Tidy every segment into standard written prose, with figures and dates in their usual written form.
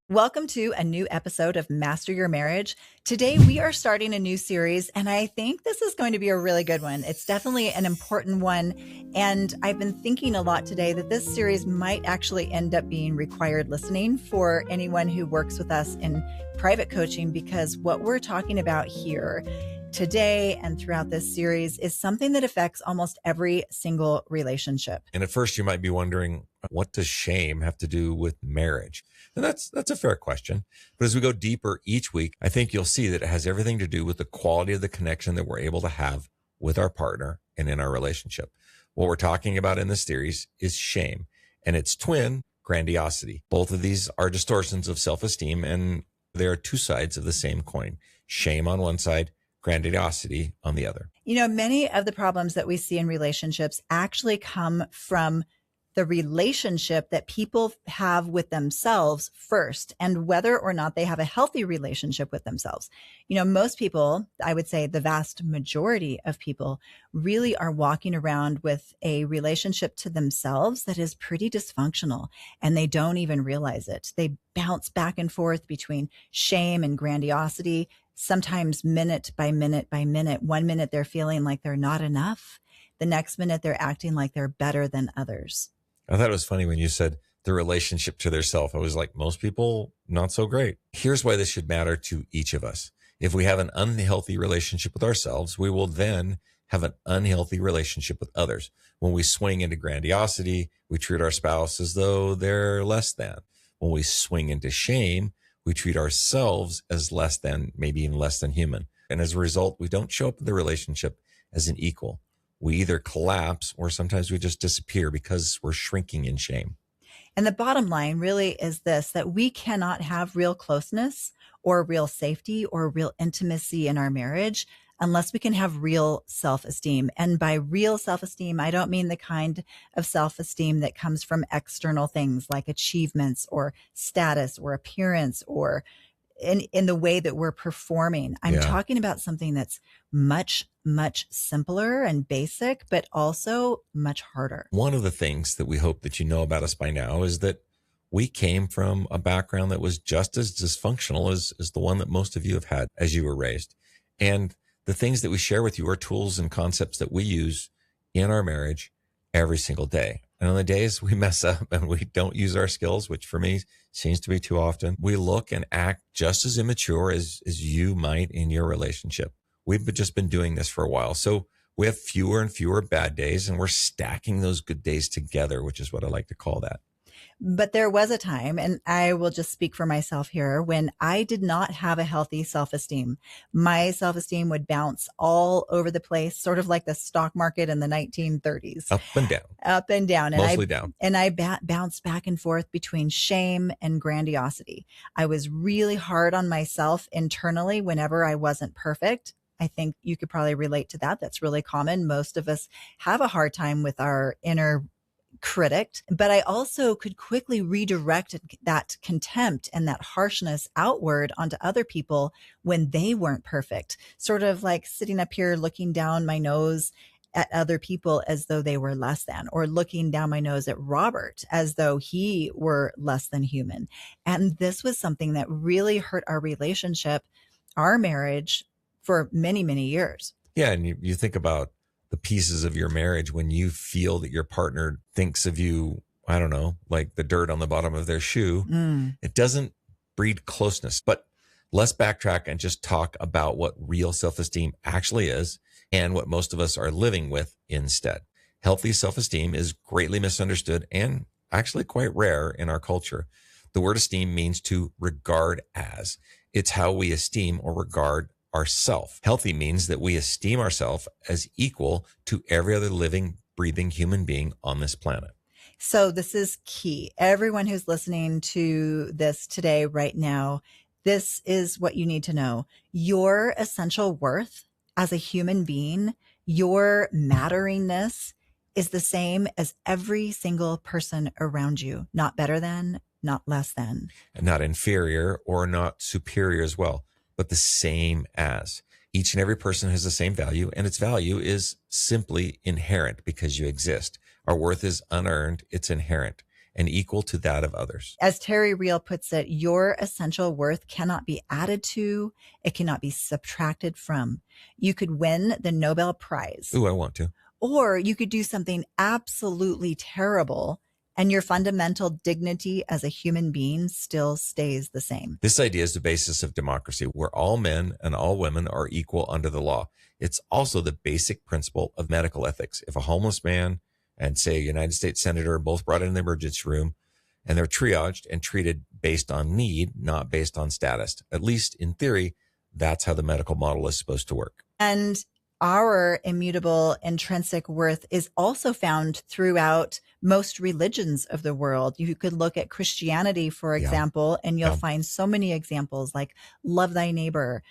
Welcome to a new episode of Master Your Marriage. Today, we are starting a new series, and I think this is going to be a really good one. It's definitely an important one. And I've been thinking a lot today that this series might actually end up being required listening for anyone who works with us in private coaching, because what we're talking about here today and throughout this series is something that affects almost every single relationship. And at first you might be wondering, what does shame have to do with marriage? And that's a fair question. But as we go deeper each week, I think you'll see that it has everything to do with the quality of the connection that we're able to have with our partner and in our relationship. What we're talking about in this series is shame and its twin, grandiosity. Both of these are distortions of self-esteem, and they are two sides of the same coin. Shame on one side, grandiosity on the other. You know, many of the problems that we see in relationships actually come from the relationship that people have with themselves first, and whether or not they have a healthy relationship with themselves. You know, most people, I would say the vast majority of people, really are walking around with a relationship to themselves that is pretty dysfunctional, and they don't even realize it. They bounce back and forth between shame and grandiosity, sometimes minute by minute by minute. 1 minute they're feeling like they're not enough. The next minute they're acting like they're better than others. I thought it was funny when you said the relationship to their self. I was like, most people, not so great. Here's why this should matter to each of us. If we have an unhealthy relationship with ourselves, we will then have an unhealthy relationship with others. When we swing into grandiosity, we treat our spouse as though they're less than. When we swing into shame, we treat ourselves as less than, maybe even less than human. And as a result, we don't show up in the relationship as an equal. We either collapse or sometimes we just disappear because we're shrinking in shame. And the bottom line really is this, that we cannot have real closeness or real safety or real intimacy in our marriage unless we can have real self-esteem. And by real self-esteem, I don't mean the kind of self-esteem that comes from external things like achievements or status or appearance or in the way that we're performing. I'm talking about something that's much, much simpler and basic, but also much harder. One of the things that we hope that you know about us by now is that we came from a background that was just as dysfunctional as the one that most of you have had as you were raised. And the things that we share with you are tools and concepts that we use in our marriage every single day. And on the days we mess up and we don't use our skills, which for me seems to be too often, we look and act just as immature as you might in your relationship. We've just been doing this for a while. So we have fewer and fewer bad days, and we're stacking those good days together, which is what I like to call that. But there was a time, and I will just speak for myself here, when I did not have a healthy self-esteem. My self-esteem would bounce all over the place, sort of like the stock market in the 1930s. Up and down. Up and down. Mostly down. And I bounced back and forth between shame and grandiosity. I was really hard on myself internally whenever I wasn't perfect. I think you could probably relate to that. That's really common. Most of us have a hard time with our inner critic, but I also could quickly redirect that contempt and that harshness outward onto other people when they weren't perfect. Sort of like sitting up here looking down my nose at other people as though they were less than, or looking down my nose at Robert as though he were less than human. And this was something that really hurt our relationship, our marriage, for many, many years. Yeah. And you think about the pieces of your marriage when you feel that your partner thinks of you, I don't know, like the dirt on the bottom of their shoe. It doesn't breed closeness. But let's backtrack and just talk about what real self-esteem actually is and what most of us are living with instead. Healthy self-esteem is greatly misunderstood and actually quite rare in our culture. The word esteem means to regard as. It's how we esteem or regard ourself. Healthy means that we esteem ourselves as equal to every other living, breathing human being on this planet. So this is key. Everyone who's listening to this today, right now, this is what you need to know. Your essential worth as a human being, your matteringness is the same as every single person around you. Not better than, not less than. And not inferior or not superior as well, but the same as. Each and every person has the same value, and its value is simply inherent because you exist. Our worth is unearned, it's inherent. and equal to that of others. As Terry Real puts it, your essential worth cannot be added to, it cannot be subtracted from. You could win the Nobel Prize. Ooh, I want to. Or you could do something absolutely terrible and your fundamental dignity as a human being still stays the same. This idea is the basis of democracy, where all men and all women are equal under the law. It's also the basic principle of medical ethics. If a homeless man and, say, a United States senator are both brought in the emergency room and they're triaged and treated based on need, not based on status, at least in theory, that's how the medical model is supposed to work. And our immutable intrinsic worth is also found throughout most religions of the world. You could look at Christianity, for example, and you'll find so many examples like love thy neighbor.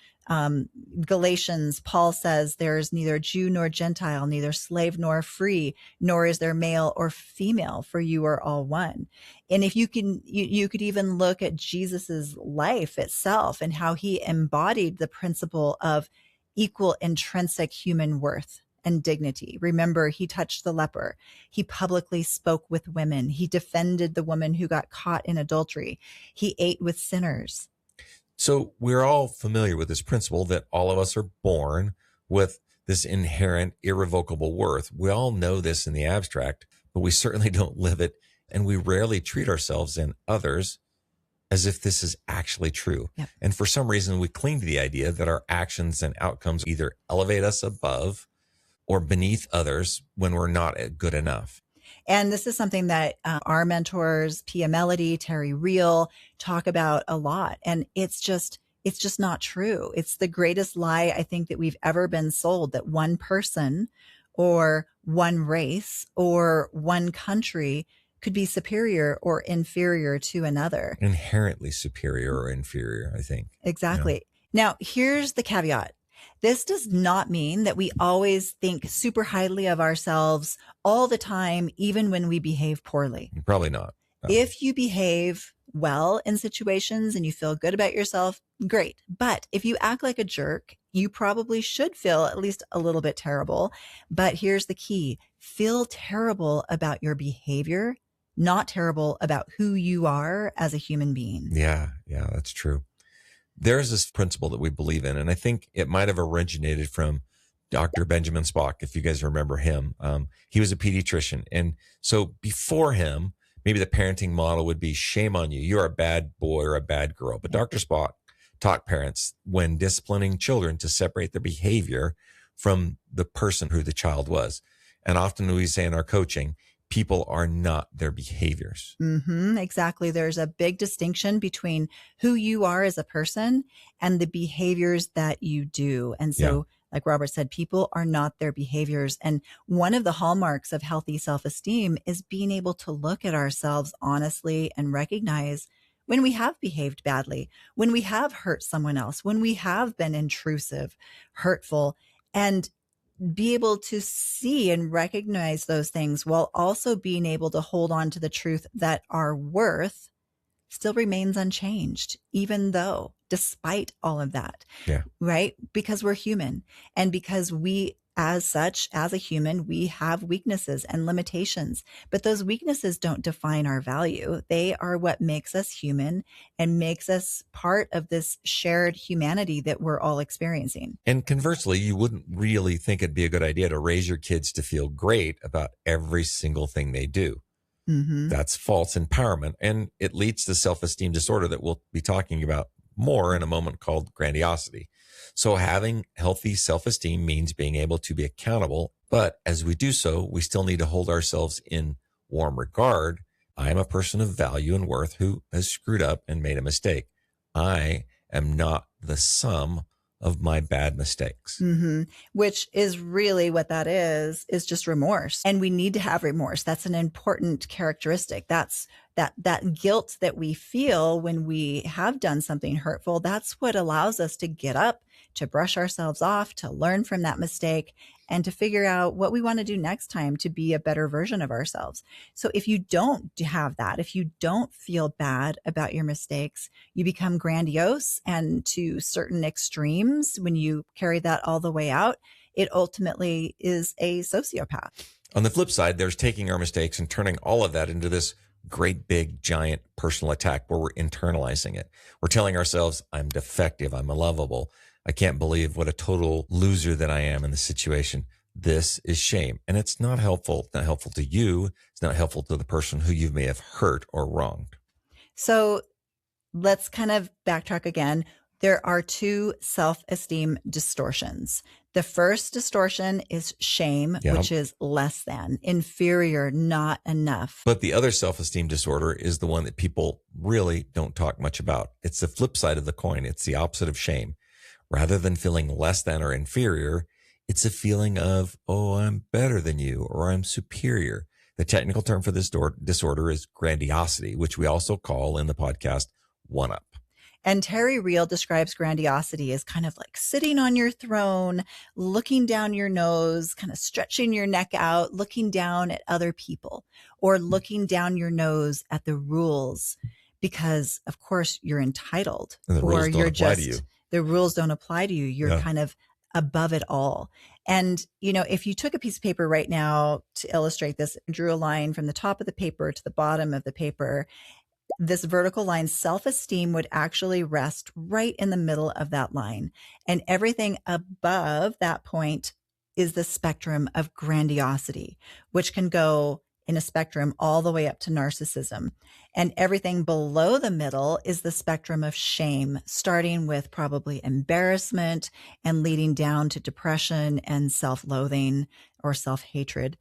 Galatians, Paul says there's neither Jew nor Gentile, neither slave nor free, nor is there male or female, for you are all one. And if you can, you could even look at Jesus's life itself and how he embodied the principle of equal intrinsic human worth and dignity. Remember, he touched the leper. He publicly spoke with women. He defended the woman who got caught in adultery. He ate with sinners. So we're all familiar with this principle that all of us are born with this inherent irrevocable worth. We all know this in the abstract, but we certainly don't live it. And we rarely treat ourselves and others as if this is actually true. Yep. And for some reason, we cling to the idea that our actions and outcomes either elevate us above or beneath others when we're not good enough. And this is something that our mentors, Pia Melody, Terry Real, talk about a lot. And it's just not true. It's the greatest lie I think that we've ever been sold, that one person or one race or one country could be superior or inferior to another. Inherently superior or inferior, I think. Exactly. Now, here's the caveat. This does not mean that we always think super highly of ourselves all the time, even when we behave poorly. Probably not. If you behave well in situations and you feel good about yourself, great. But if you act like a jerk, you probably should feel at least a little bit terrible. But here's the key. Feel terrible about your behavior, not terrible about who you are as a human being. Yeah, that's true. There's this principle that we believe in, and I think it might have originated from Dr. Benjamin Spock, if you guys remember him. He was a pediatrician. And so before him, maybe the parenting model would be shame on you. You're a bad boy or a bad girl. But Dr. Spock taught parents when disciplining children to separate their behavior from the person who the child was. And often we say in our coaching, people are not their behaviors. Exactly. There's a big distinction between who you are as a person and the behaviors that you do. And so, like Robert said, people are not their behaviors. And one of the hallmarks of healthy self-esteem is being able to look at ourselves honestly and recognize when we have behaved badly, when we have hurt someone else, when we have been intrusive, hurtful, and be able to see and recognize those things while also being able to hold on to the truth that our worth still remains unchanged, even though, despite all of that, right? Because we're human, and because we, as such, as a human, we have weaknesses and limitations, but those weaknesses don't define our value. They are what makes us human and makes us part of this shared humanity that we're all experiencing. And conversely, you wouldn't really think it'd be a good idea to raise your kids to feel great about every single thing they do. That's false empowerment, and it leads to self-esteem disorder that we'll be talking about more in a moment, called grandiosity. So having healthy self-esteem means being able to be accountable, but as we do so, we still need to hold ourselves in warm regard. I am a person of value and worth who has screwed up and made a mistake. I am not the sum of my bad mistakes. Which is really what that is just remorse. And we need to have remorse. That's an important characteristic. That's that guilt that we feel when we have done something hurtful. That's what allows us to get up, to brush ourselves off, to learn from that mistake, and to figure out what we want to do next time to be a better version of ourselves. So if you don't have that, if you don't feel bad about your mistakes, you become grandiose, and to certain extremes, when you carry that all the way out, it ultimately is a sociopath. On the flip side, there's taking our mistakes and turning all of that into this great big giant personal attack where we're internalizing it. We're telling ourselves, I'm defective, I'm unlovable, I can't believe what a total loser that I am in this situation. This is shame. And it's not helpful. It's not helpful to you. It's not helpful to the person who you may have hurt or wronged. So let's kind of backtrack again. There are two self-esteem distortions. The first distortion is shame, which is less than, inferior, not enough. But the other self-esteem disorder is the one that people really don't talk much about. It's the flip side of the coin. It's the opposite of shame. Rather than feeling less than or inferior, it's a feeling of, oh, I'm better than you, or I'm superior. The technical term for this disorder is grandiosity, which we also call in the podcast one-up. And Terry Real describes grandiosity as kind of like sitting on your throne, looking down your nose, kind of stretching your neck out, looking down at other people, or looking down your nose at the rules, because of course you're entitled, and the rules don't apply to you. The rules don't apply to you. You're kind of above it all. And, you know, if you took a piece of paper right now to illustrate this, drew a line from the top of the paper to the bottom of the paper, this vertical line, self-esteem, would actually rest right in the middle of that line. And everything above that point is the spectrum of grandiosity, which can go in a spectrum all the way up to narcissism. And everything below the middle is the spectrum of shame, starting with probably embarrassment and leading down to depression and self-loathing or self-hatred.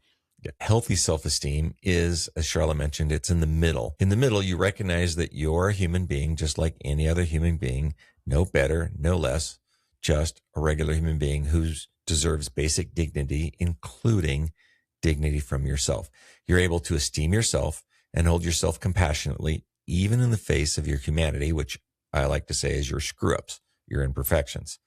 Healthy self-esteem is, as Charlotte mentioned, it's in the middle. In the middle, you recognize that you're a human being just like any other human being, no better, no less, just a regular human being who deserves basic dignity, including dignity from yourself. You're able to esteem yourself and hold yourself compassionately, even in the face of your humanity, which I like to say is your screw-ups, your imperfections,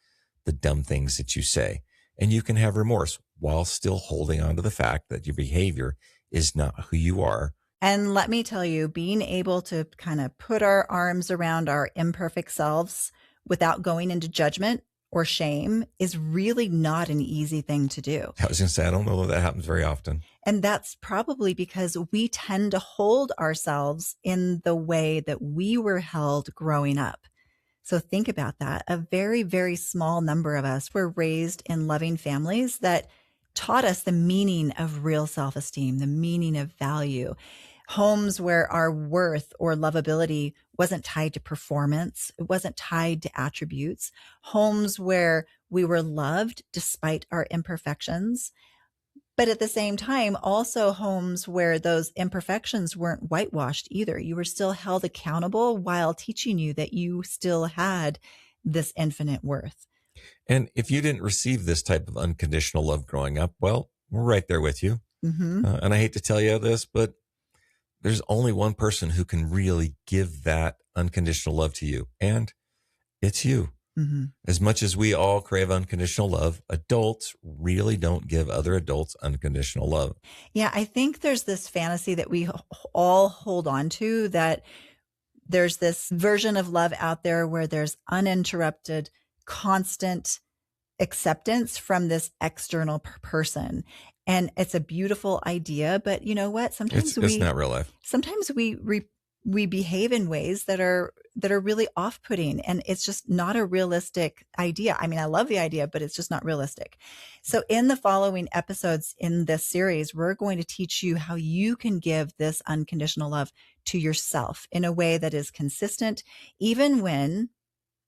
the dumb things that you say. And you can have remorse while still holding on to the fact that your behavior is not who you are. And let me tell you, being able to kind of put our arms around our imperfect selves without going into judgment or shame is really not an easy thing to do. I was going to say, I don't know that happens very often. And that's probably because we tend to hold ourselves in the way that we were held growing up. So think about that. A very, very small number of us were raised in loving families that taught us the meaning of real self-esteem, the meaning of value. Homes where our worth or lovability wasn't tied to performance. It wasn't tied to attributes. Homes where we were loved despite our imperfections. But at the same time, also homes where those imperfections weren't whitewashed either. You were still held accountable while teaching you that you still had this infinite worth. And if you didn't receive this type of unconditional love growing up, well, we're right there with you. Mm-hmm. And I hate to tell you this, but there's only one person who can really give that unconditional love to you, and it's you. Mm-hmm. As much as we all crave unconditional love, adults really don't give other adults unconditional love. Yeah, I think there's this fantasy that we all hold on to, that there's this version of love out there where there's uninterrupted, constant acceptance from this external person. And it's a beautiful idea, but you know what? Sometimes it's not real life. Sometimes we behave in ways that are really off-putting, and it's just not a realistic idea. I mean, I love the idea, but it's just not realistic. So in the following episodes in this series, we're going to teach you how you can give this unconditional love to yourself in a way that is consistent, even when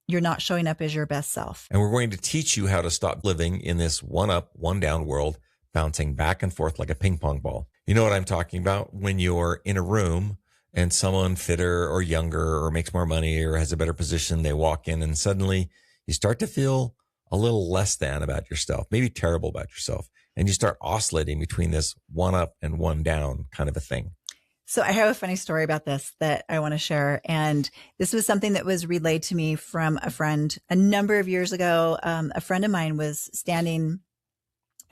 you're not showing up as your best self. And we're going to teach you how to stop living in this one up, one down world, bouncing back and forth like a ping pong ball. You know what I'm talking about? When you're in a room and someone fitter or younger or makes more money or has a better position, they walk in and suddenly you start to feel a little less than about yourself, maybe terrible about yourself. And you start oscillating between this one up and one down kind of a thing. So I have a funny story about this that I want to share. And this was something that was relayed to me from a friend a number of years ago. A friend of mine was standing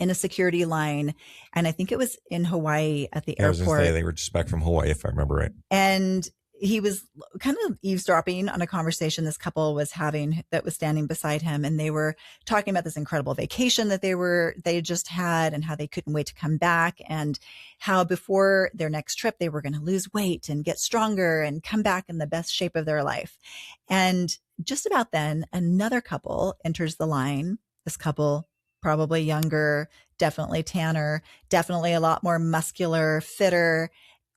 in a security line, and I think it was in Hawaii at the airport. They were just back from Hawaii, if I remember right. And he was kind of eavesdropping on a conversation this couple was having that was standing beside him. And they were talking about this incredible vacation that they just had and how they couldn't wait to come back and how before their next trip, they were going to lose weight and get stronger and come back in the best shape of their life. And just about then, another couple enters the line. This couple, probably younger, definitely tanner, definitely a lot more muscular, fitter,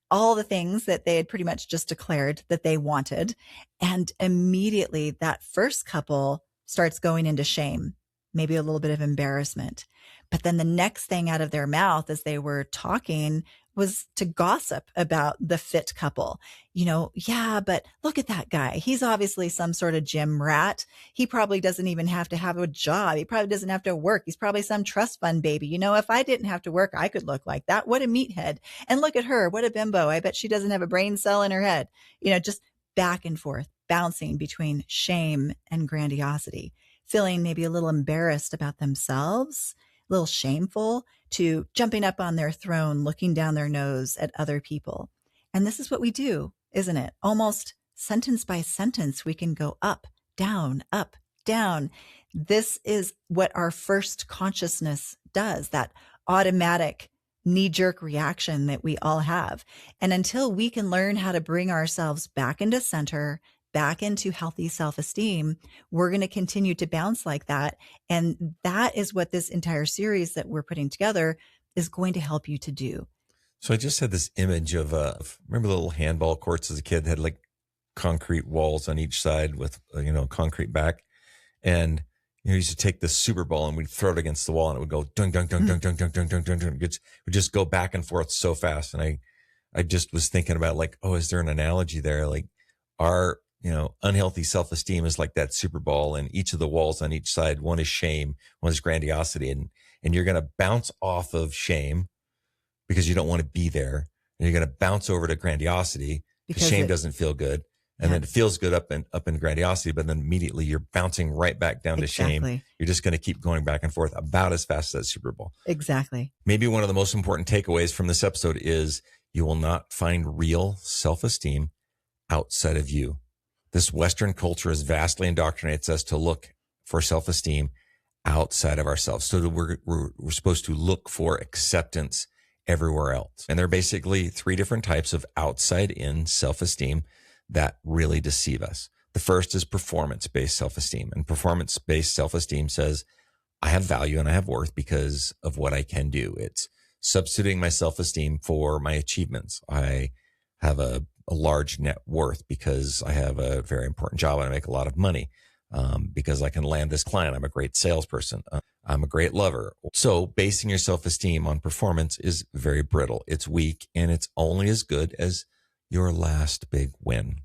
all the things that they had pretty much just declared that they wanted. And immediately that first couple starts going into shame, maybe a little bit of embarrassment. But then the next thing out of their mouth as they were talking was to gossip about the fit couple. Yeah, but look at that guy. He's obviously some sort of gym rat. He probably doesn't even have to have a job. He probably doesn't have to work. He's probably some trust fund baby. If I didn't have to work, I could look like that. What a meathead. And look at her. What a bimbo. I bet she doesn't have a brain cell in her head. Just back and forth, bouncing between shame and grandiosity, feeling maybe a little embarrassed about themselves, a little shameful, to jumping up on their throne, looking down their nose at other people. And this is what we do, isn't it? Almost sentence by sentence, we can go up, down, up, down. This is what our first consciousness does, that automatic knee-jerk reaction that we all have. And until we can learn how to bring ourselves back into center, back into healthy self-esteem, we're going to continue to bounce like that. And that is what this entire series that we're putting together is going to help you to do. So I just had this image of, remember the little handball courts as a kid had like concrete walls on each side with, concrete back. And you used to take the super ball and we'd throw it against the wall and it would go dunk, dunk, dunk, dunk, dunk, dunk, dunk, dunk, dunk, dunk. It would just go back and forth so fast. And I just was thinking about like, oh, is there an analogy there? Like our, unhealthy self-esteem is like that super ball, and each of the walls on each side, one is shame, one is grandiosity. And you're going to bounce off of shame because you don't want to be there. And you're going to bounce over to grandiosity because shame doesn't feel good. And then it feels good up in grandiosity, but then immediately you're bouncing right back down to shame. You're just going to keep going back and forth about as fast as that Super Bowl. Exactly. Maybe one of the most important takeaways from this episode is you will not find real self-esteem outside of you. This Western culture has vastly indoctrinates us to look for self-esteem outside of ourselves. So that we're supposed to look for acceptance everywhere else. And there are basically three different types of outside in self-esteem that really deceive us. The first is performance-based self-esteem. And performance-based self-esteem says, I have value and I have worth because of what I can do. It's substituting my self-esteem for my achievements. I have a large net worth because I have a very important job and I make a lot of money. Because I can land this client. I'm a great salesperson. I'm a great lover. So basing your self-esteem on performance is very brittle. It's weak, and it's only as good as your last big win.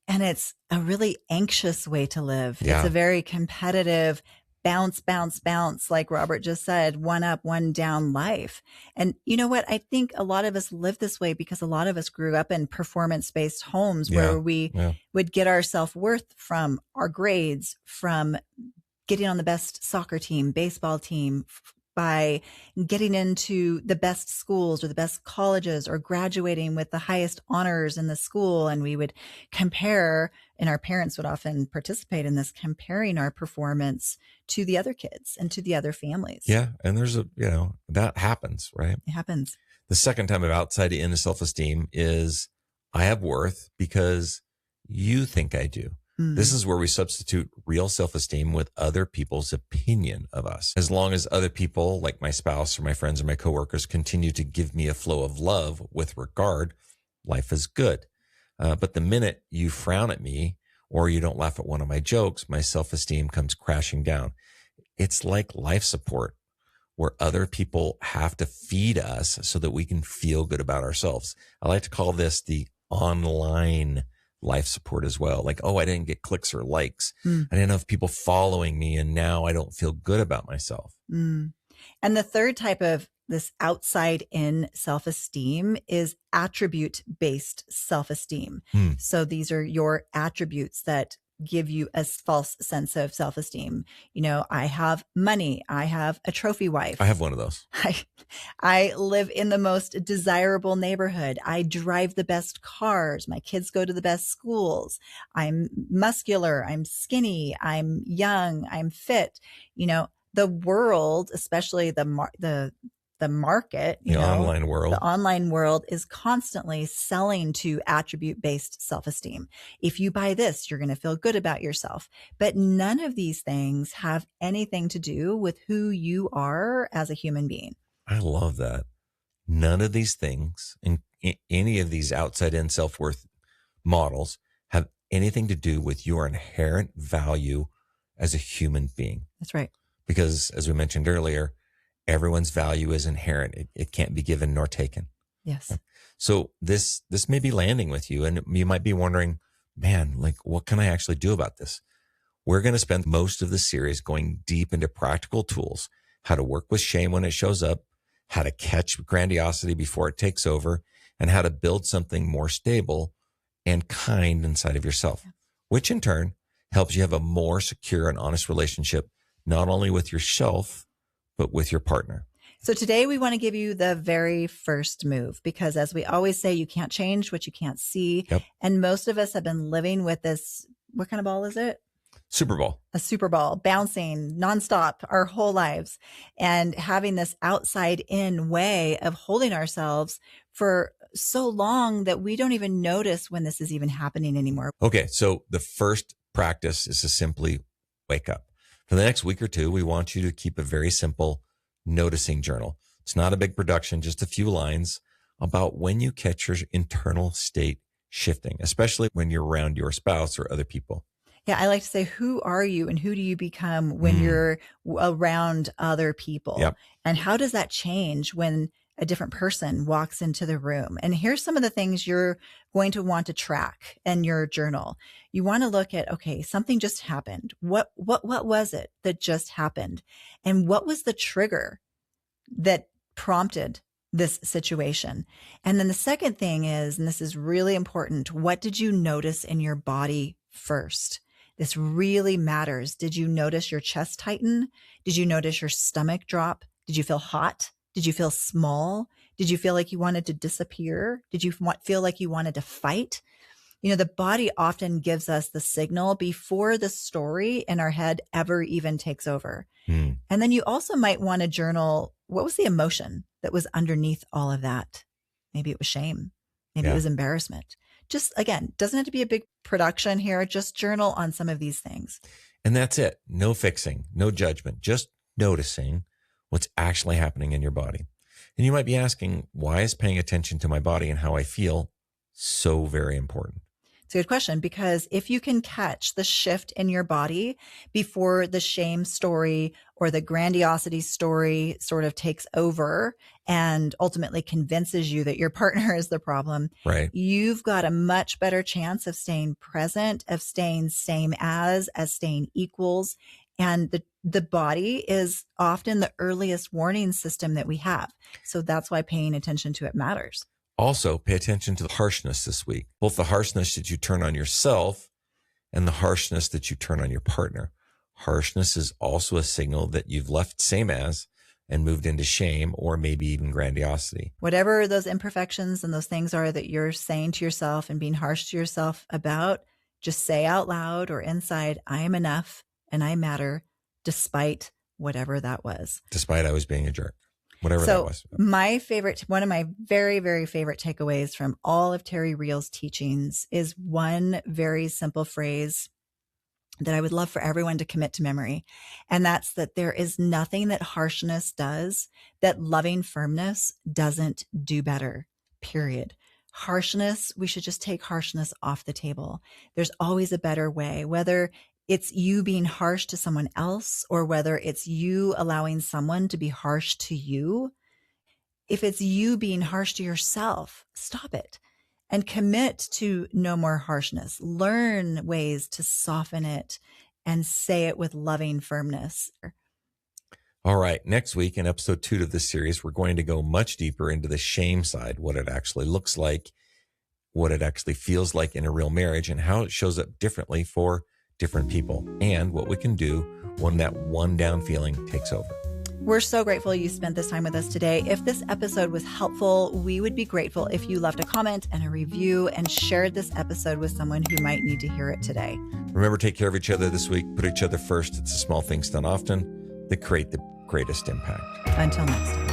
And it's a really anxious way to live. Yeah. It's a very competitive bounce, bounce, bounce, like Robert just said, one up, one down life. And you know what? I think a lot of us live this way because a lot of us grew up in performance-based homes where we would get our self-worth from our grades, from getting on the best soccer team, baseball team, by getting into the best schools or the best colleges or graduating with the highest honors in the school. And we would compare, and our parents would often participate in this, comparing our performance to the other kids and to the other families. Yeah. And there's that happens, right? It happens. The second time of outside in self-esteem is I have worth because you think I do. This is where we substitute real self-esteem with other people's opinion of us. As long as other people, like my spouse or my friends or my coworkers, continue to give me a flow of love with regard, life is good. But the minute you frown at me or you don't laugh at one of my jokes, my self-esteem comes crashing down. It's like life support, where other people have to feed us so that we can feel good about ourselves. I like to call this the online life support as well. Like, oh, I didn't get clicks or likes. I didn't have people following me, and now I don't feel good about myself. And the third type of this outside in self-esteem is attribute-based self-esteem. So these are your attributes that give you a false sense of self-esteem. I have money. I have a trophy wife. I have one of those. I live in the most desirable neighborhood. I drive the best cars. My kids go to the best schools. I'm muscular. I'm skinny. I'm young. I'm fit. The world, especially the market, The online world. the online world is constantly selling to attribute-based self-esteem. If you buy this, you're going to feel good about yourself. But none of these things have anything to do with who you are as a human being. I love that. None of these things and any of these outside-in self-worth models have anything to do with your inherent value as a human being. That's right. Because as we mentioned earlier, everyone's value is inherent. It can't be given nor taken. Yes. So this may be landing with you, and you might be wondering, man, like, what can I actually do about this? We're going to spend most of the series going deep into practical tools, how to work with shame when it shows up, how to catch grandiosity before it takes over, and how to build something more stable and kind inside of yourself, which in turn helps you have a more secure and honest relationship, not only with yourself, but with your partner. So today we want to give you the very first move, because as we always say, you can't change what you can't see. Yep. And most of us have been living with this. What kind of ball is it? Super Bowl. A super ball, bouncing nonstop our whole lives, and having this outside in way of holding ourselves for so long that we don't even notice when this is even happening anymore. Okay. So the first practice is to simply wake up. For the next week or two, we want you to keep a very simple noticing journal. It's not a big production, just a few lines about when you catch your internal state shifting, especially when you're around your spouse or other people. Yeah, I like to say, who are you and who do you become when you're around other people? Yep. And how does that change when a different person walks into the room? And here's some of the things you're going to want to track in your journal. You want to look at, okay, something just happened. What was it that just happened? And what was the trigger that prompted this situation? And then the second thing is, and this is really important, what did you notice in your body first? This really matters. Did you notice your chest tighten? Did you notice your stomach drop? Did you feel hot? Did you feel small? Did you feel like you wanted to disappear? Did you feel like you wanted to fight? The body often gives us the signal before the story in our head ever even takes over. And then you also might want to journal, what was the emotion that was underneath all of that? Maybe it was shame. Maybe it was embarrassment. Just, again, doesn't have to be a big production here. Just journal on some of these things. And that's it. No fixing, no judgment, just noticing what's actually happening in your body. And you might be asking, why is paying attention to my body and how I feel so very important? It's a good question, because if you can catch the shift in your body before the shame story or the grandiosity story sort of takes over and ultimately convinces you that your partner is the problem, right, you've got a much better chance of staying present, of staying same as staying equals. And the body is often the earliest warning system that we have. So that's why paying attention to it matters. Also, pay attention to the harshness this week, both the harshness that you turn on yourself and the harshness that you turn on your partner. Harshness is also a signal that you've left same as and moved into shame or maybe even grandiosity. Whatever those imperfections and those things are that you're saying to yourself and being harsh to yourself about, just say out loud or inside, I am enough and I matter, despite whatever that was. Despite I was being a jerk. Whatever that was. One of my very, very favorite takeaways from all of Terry Real's teachings is one very simple phrase that I would love for everyone to commit to memory. And that's that there is nothing that harshness does that loving firmness doesn't do better, period. Harshness, we should just take harshness off the table. There's always a better way, whether it's you being harsh to someone else or whether it's you allowing someone to be harsh to you. If it's you being harsh to yourself, stop it and commit to no more harshness. Learn ways to soften it and say it with loving firmness. All right. Next week in episode 2 of this series, we're going to go much deeper into the shame side, what it actually looks like, what it actually feels like in a real marriage, and how it shows up differently for different people and what we can do when that one down feeling takes over. We're so grateful you spent this time with us today. If this episode was helpful, we would be grateful if you left a comment and a review and shared this episode with someone who might need to hear it today. Remember, take care of each other this week. Put each other first. It's the small things done often that create the greatest impact. Until next time.